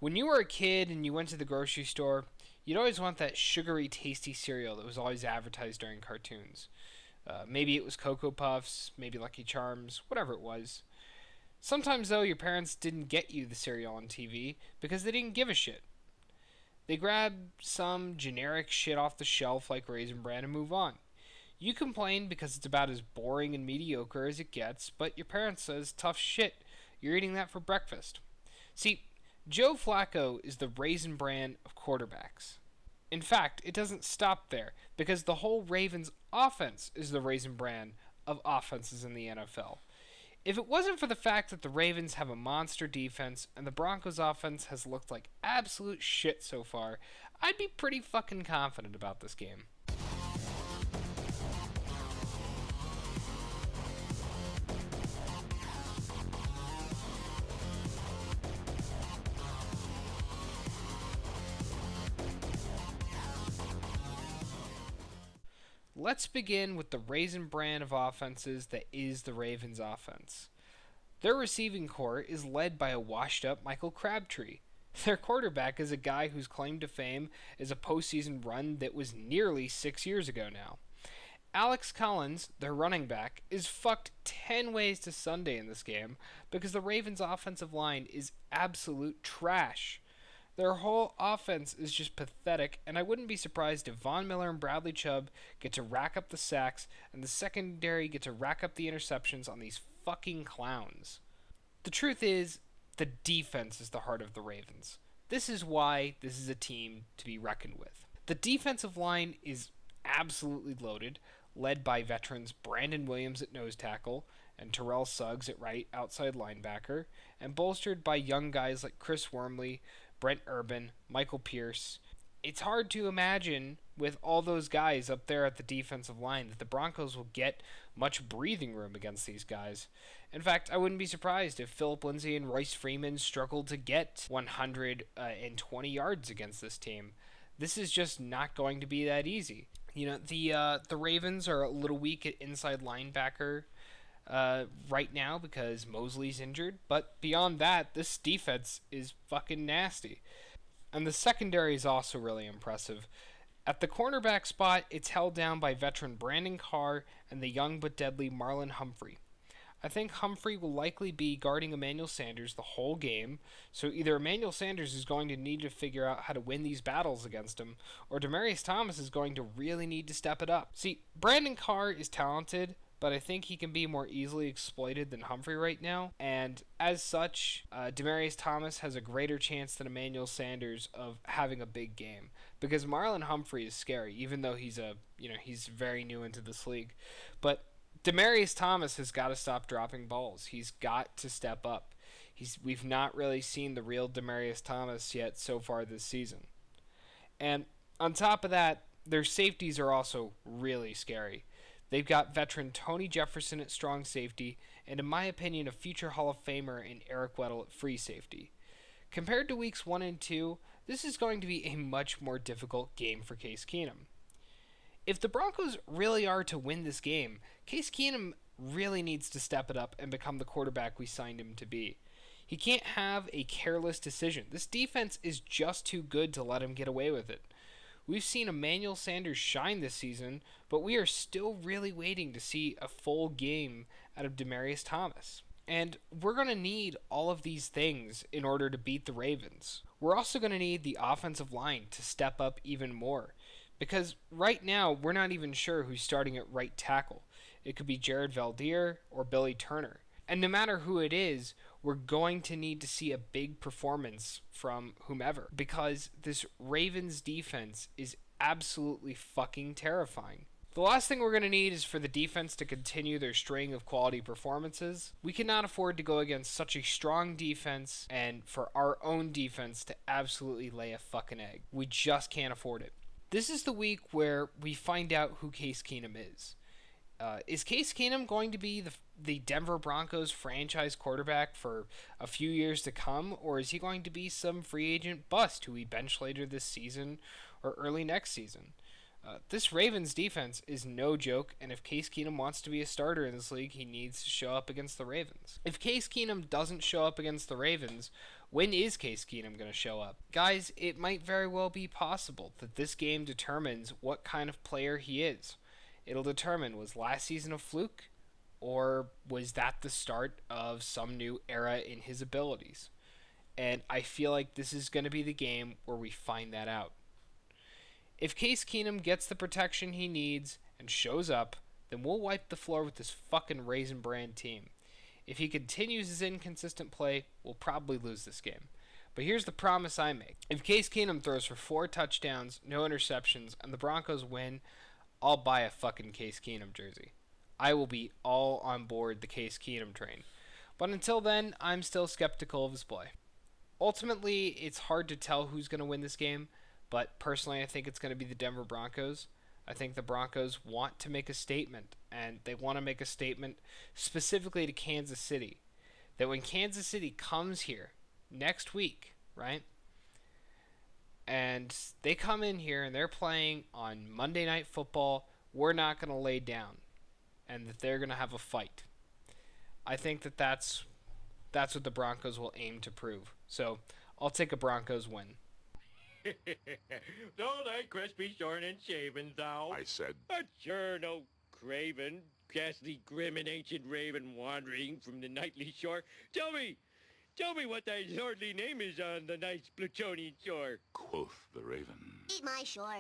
When you were a kid and you went to the grocery store, you'd always want that sugary, tasty cereal that was always advertised during cartoons. Maybe it was Cocoa Puffs, maybe Lucky Charms, whatever it was. Sometimes, though, your parents didn't get you the cereal on TV because they didn't give a shit. They grabbed some generic shit off the shelf like Raisin Bran and move on. You complain because it's about as boring and mediocre as it gets, but your parents says, tough shit, you're eating that for breakfast. See, Joe Flacco is the Raisin Bran of quarterbacks. In fact, it doesn't stop there, because the whole Ravens offense is the Raisin Bran of offenses in the NFL. If it wasn't for the fact that the Ravens have a monster defense and the Broncos offense has looked like absolute shit so far, I'd be pretty fucking confident about this game. Let's begin with the Raisin Bran of offenses that is the Ravens offense. Their receiving corps is led by a washed-up Michael Crabtree. Their quarterback is a guy whose claim to fame is a postseason run that was nearly 6 years ago now. Alex Collins, their running back, is fucked 10 ways to Sunday in this game because the Ravens' offensive line is absolute trash. Their whole offense is just pathetic, and I wouldn't be surprised if Von Miller and Bradley Chubb get to rack up the sacks, and the secondary get to rack up the interceptions on these fucking clowns. The truth is, the defense is the heart of the Ravens. This is why this is a team to be reckoned with. The defensive line is absolutely loaded, led by veterans Brandon Williams at nose tackle and Terrell Suggs at right outside linebacker, and bolstered by young guys like Chris Wormley, Brent Urban, Michael Pierce. It's hard to imagine, with all those guys up there at the defensive line, that the Broncos will get much breathing room against these guys. In fact, I wouldn't be surprised if Phillip Lindsay and Royce Freeman struggled to get 120 yards against this team. This is just not going to be that easy. You know, the Ravens are a little weak at inside linebacker right now because Mosley's injured, but beyond that, this defense is fucking nasty. And the secondary is also really impressive. At the cornerback spot, it's held down by veteran Brandon Carr and the young but deadly Marlon Humphrey. I think Humphrey will likely be guarding Emmanuel Sanders the whole game, so either Emmanuel Sanders is going to need to figure out how to win these battles against him, or Demaryius Thomas is going to really need to step it up. See, Brandon Carr is talented, but I think he can be more easily exploited than Humphrey right now, and as such, Demaryius Thomas has a greater chance than Emmanuel Sanders of having a big game, because Marlon Humphrey is scary, even though he's very new into this league, but Demaryius Thomas has got to stop dropping balls. He's got to step up. We've not really seen the real Demaryius Thomas yet so far this season. And on top of that, their safeties are also really scary. They've got veteran Tony Jefferson at strong safety, and in my opinion, a future Hall of Famer in Eric Weddle at free safety. Compared to weeks 1 and 2, this is going to be a much more difficult game for Case Keenum. If the Broncos really are to win this game, Case Keenum really needs to step it up and become the quarterback we signed him to be. He can't have a careless decision. This defense is just too good to let him get away with it. We've seen Emmanuel Sanders shine this season, but we are still really waiting to see a full game out of Demaryius Thomas. And we're going to need all of these things in order to beat the Ravens. We're also going to need the offensive line to step up even more. Because right now, we're not even sure who's starting at right tackle. It could be Jared Valdir or Billy Turner. And no matter who it is, we're going to need to see a big performance from whomever. Because this Ravens defense is absolutely fucking terrifying. The last thing we're going to need is for the defense to continue their string of quality performances. We cannot afford to go against such a strong defense and for our own defense to absolutely lay a fucking egg. We just can't afford it. This is the week where we find out who Case Keenum is. Is Case Keenum going to be the Denver Broncos franchise quarterback for a few years to come, or is he going to be some free agent bust who we bench later this season or early next season? This Ravens defense is no joke, and if Case Keenum wants to be a starter in this league, he needs to show up against the Ravens. If Case Keenum doesn't show up against the Ravens, When is Case Keenum going to show up? Guys, it might very well be possible that this game determines what kind of player he is. It'll determine, was last season a fluke, or was that the start of some new era in his abilities? And I feel like this is going to be the game where we find that out. If Case Keenum gets the protection he needs and shows up, then we'll wipe the floor with this fucking Raisin Brand team. If he continues his inconsistent play, we'll probably lose this game. But here's the promise I make. If Case Keenum throws for 4 touchdowns, no interceptions, and the Broncos win, I'll buy a fucking Case Keenum jersey. I will be all on board the Case Keenum train. But until then, I'm still skeptical of his play. Ultimately, it's hard to tell who's going to win this game, but personally I think it's going to be the Denver Broncos. I think the Broncos want to make a statement, and they want to make a statement specifically to Kansas City. That when Kansas City comes here next week, right, and they come in here and they're playing on Monday Night Football, we're not going to lay down, and that they're going to have a fight. I think that that's what the Broncos will aim to prove. So I'll take a Broncos win. Don't I crispy, shorn, and shaven, thou? I said, But sure, no craven, ghastly, grim, and ancient raven wandering from the nightly shore. Tell me what thy lordly name is on the nice Plutonian shore. quoth the raven. Eat my short.